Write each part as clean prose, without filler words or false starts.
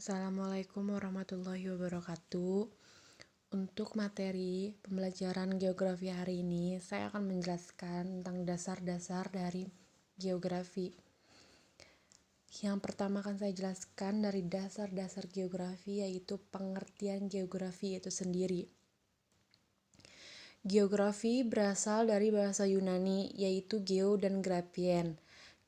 Assalamualaikum warahmatullahi wabarakatuh. Untuk materi pembelajaran geografi hari ini, saya akan menjelaskan tentang dasar-dasar dari geografi. Yang pertama akan saya jelaskan dari dasar-dasar geografi, yaitu pengertian geografi itu sendiri. Geografi berasal dari bahasa Yunani, yaitu geo dan grafien.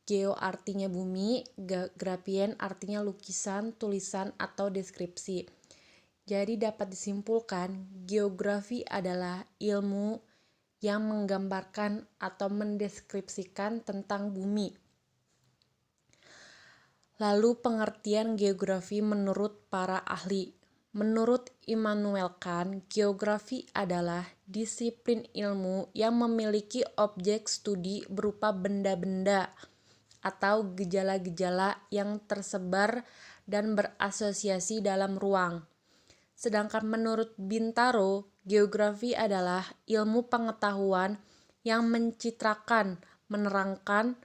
Geo artinya bumi, grafien artinya lukisan, tulisan, atau deskripsi. Jadi dapat disimpulkan, geografi adalah ilmu yang menggambarkan atau mendeskripsikan tentang bumi. Lalu pengertian geografi menurut para ahli. Menurut Immanuel Kant, geografi adalah disiplin ilmu yang memiliki objek studi berupa benda-benda atau gejala-gejala yang tersebar dan berasosiasi dalam ruang. Sedangkan menurut Bintaro, geografi adalah ilmu pengetahuan yang mencitrakan, menerangkan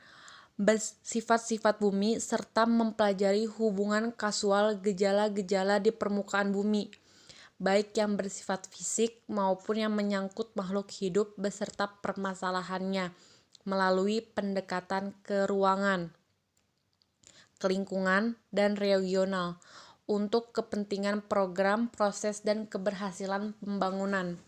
sifat-sifat bumi serta mempelajari hubungan kausal gejala-gejala di permukaan bumi, baik yang bersifat fisik maupun yang menyangkut makhluk hidup beserta permasalahannya melalui pendekatan keruangan, kelingkungan, dan regional untuk kepentingan program, proses, dan keberhasilan pembangunan.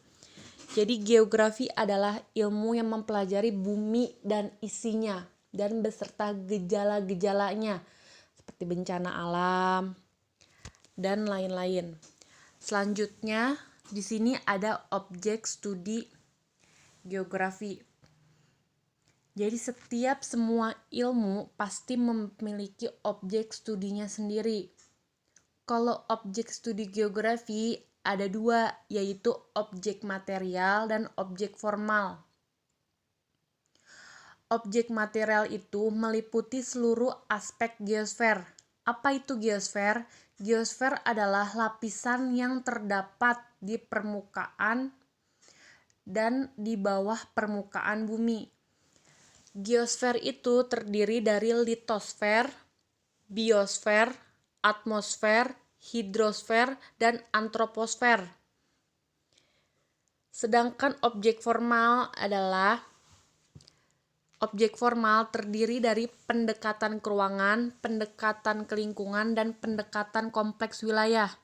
Jadi geografi adalah ilmu yang mempelajari bumi dan isinya dan beserta gejala-gejalanya seperti bencana alam dan lain-lain. Selanjutnya di sini ada objek studi geografi. Jadi setiap semua ilmu pasti memiliki objek studinya sendiri. Kalau objek studi geografi ada dua, yaitu objek material dan objek formal. Objek material itu meliputi seluruh aspek geosfer. Apa itu geosfer? Geosfer adalah lapisan yang terdapat di permukaan dan di bawah permukaan bumi. Geosfer itu terdiri dari litosfer, biosfer, atmosfer, hidrosfer, dan antroposfer. Sedangkan objek formal terdiri dari pendekatan keruangan, pendekatan kelingkungan, dan pendekatan kompleks wilayah.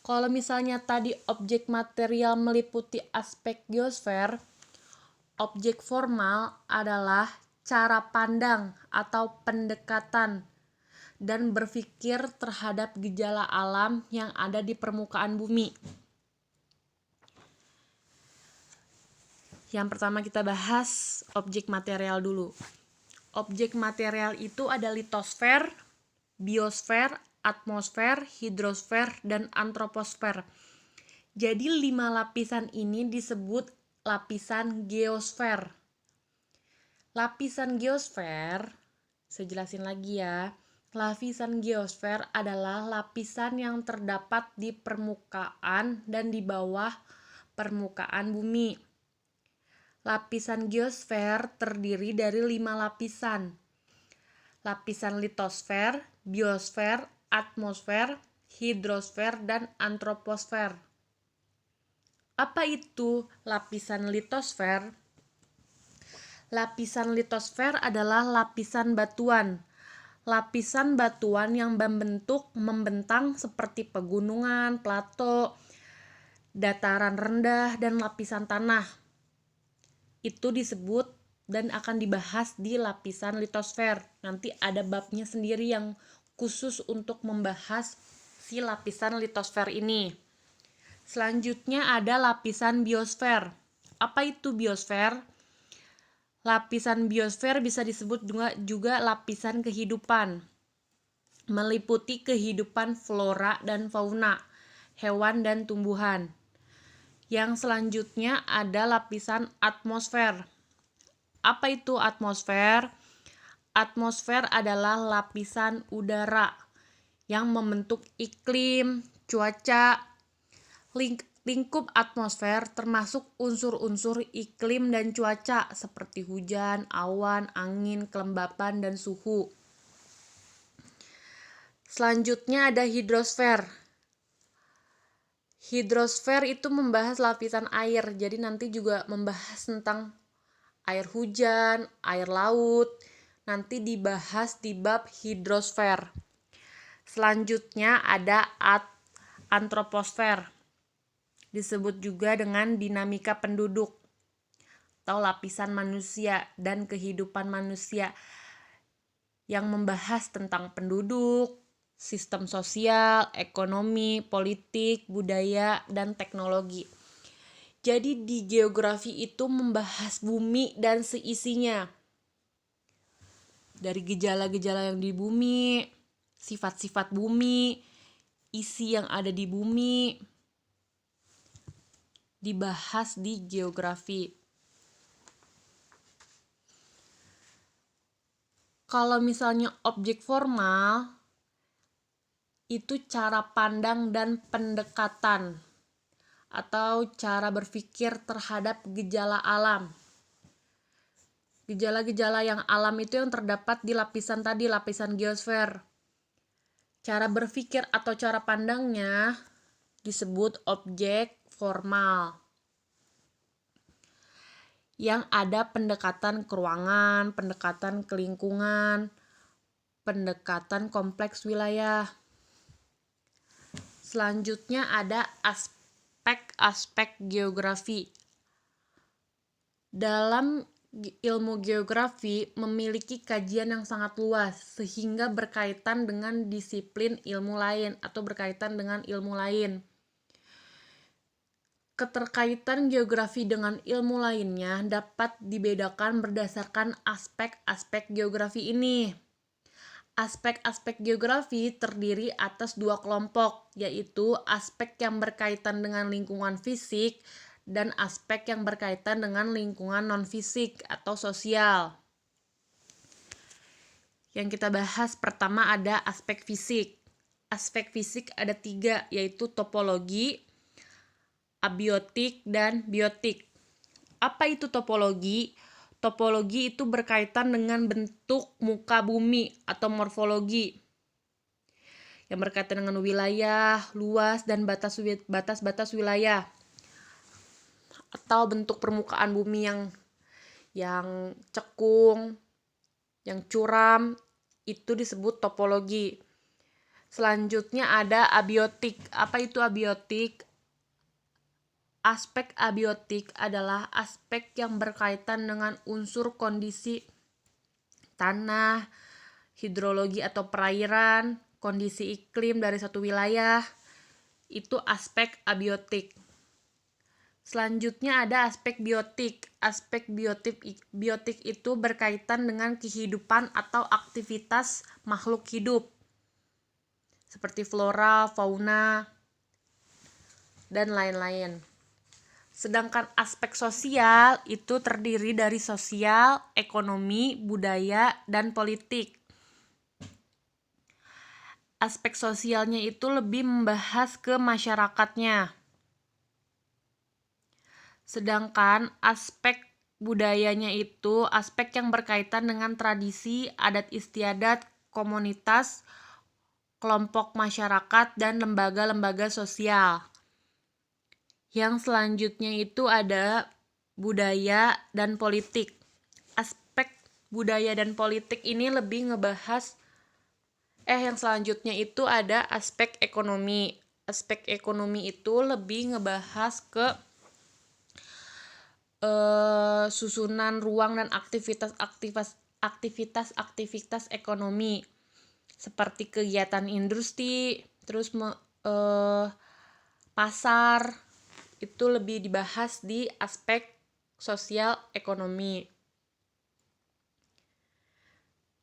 Kalau misalnya tadi objek material meliputi aspek geosfer, objek formal adalah cara pandang atau pendekatan dan berpikir terhadap gejala alam yang ada di permukaan bumi. Yang pertama kita bahas objek material dulu. Objek material itu ada litosfer, biosfer, atmosfer, hidrosfer, dan antroposfer. Jadi 5 lapisan ini disebut lapisan geosfer. Lapisan geosfer, saya jelasin lagi ya. Lapisan geosfer adalah lapisan yang terdapat di permukaan dan di bawah permukaan bumi. Lapisan geosfer terdiri dari 5 lapisan. Lapisan litosfer, biosfer, atmosfer, hidrosfer, dan antroposfer. Apa itu lapisan litosfer? Lapisan litosfer adalah lapisan batuan. Lapisan batuan yang membentang seperti pegunungan, plato, dataran rendah, dan lapisan tanah. Itu disebut dan akan dibahas di lapisan litosfer. Nanti ada babnya sendiri yang khusus untuk membahas si lapisan litosfer ini. Selanjutnya ada lapisan biosfer. Apa itu biosfer? Lapisan biosfer bisa disebut juga lapisan kehidupan. Meliputi kehidupan flora dan fauna, hewan dan tumbuhan. Yang selanjutnya ada lapisan atmosfer. Apa itu atmosfer? Atmosfer adalah lapisan udara yang membentuk iklim, cuaca. Lingkup atmosfer termasuk unsur-unsur iklim dan cuaca seperti hujan, awan, angin, kelembapan, dan suhu. Selanjutnya ada hidrosfer. Hidrosfer itu membahas lapisan air, jadi nanti juga membahas tentang air hujan, air laut, nanti dibahas di bab hidrosfer. Selanjutnya ada antroposfer, disebut juga dengan dinamika penduduk atau lapisan manusia dan kehidupan manusia, yang membahas tentang penduduk, sistem sosial, ekonomi, politik, budaya, dan teknologi. Jadi di geografi itu membahas bumi dan seisinya. Dari gejala-gejala yang di bumi, sifat-sifat bumi, isi yang ada di bumi, dibahas di geografi. Kalau misalnya objek formal, itu cara pandang dan pendekatan atau cara berpikir terhadap gejala alam. Gejala-gejala yang alam itu yang terdapat di lapisan tadi, lapisan geosfer. Cara berpikir atau cara pandangnya disebut objek formal. Yang ada pendekatan ke ruangan, pendekatan ke lingkungan, pendekatan kompleks wilayah. Selanjutnya ada aspek-aspek geografi. Dalam ilmu geografi memiliki kajian yang sangat luas sehingga berkaitan dengan disiplin ilmu lain atau berkaitan dengan ilmu lain. Keterkaitan geografi dengan ilmu lainnya dapat dibedakan berdasarkan aspek-aspek geografi ini. Aspek-aspek geografi terdiri atas dua kelompok, yaitu aspek yang berkaitan dengan lingkungan fisik dan aspek yang berkaitan dengan lingkungan non-fisik atau sosial. Yang kita bahas pertama ada aspek fisik. Aspek fisik ada 3, yaitu topologi, abiotik, dan biotik. Apa itu topologi? Topologi itu berkaitan dengan bentuk muka bumi atau morfologi, yang berkaitan dengan wilayah, luas, dan batas-batas wilayah, atau bentuk permukaan bumi yang cekung, yang curam, itu disebut topologi. Selanjutnya ada abiotik. Apa itu abiotik? Aspek abiotik adalah aspek yang berkaitan dengan unsur kondisi tanah, hidrologi atau perairan, kondisi iklim dari satu wilayah. Itu aspek abiotik. Selanjutnya ada aspek biotik. Aspek biotik itu berkaitan dengan kehidupan atau aktivitas makhluk hidup, seperti flora, fauna, dan lain-lain. Sedangkan aspek sosial itu terdiri dari sosial, ekonomi, budaya, dan politik. Aspek sosialnya itu lebih membahas ke masyarakatnya. Sedangkan aspek budayanya itu aspek yang berkaitan dengan tradisi, adat istiadat, komunitas, kelompok masyarakat, dan lembaga-lembaga sosial. Yang selanjutnya itu ada budaya dan politik. Aspek budaya dan politik ini lebih ngebahas yang selanjutnya itu ada aspek ekonomi. Aspek ekonomi itu lebih ngebahas ke susunan ruang dan aktivitas ekonomi, seperti kegiatan industri, terus pasar. Itu lebih dibahas di aspek sosial ekonomi.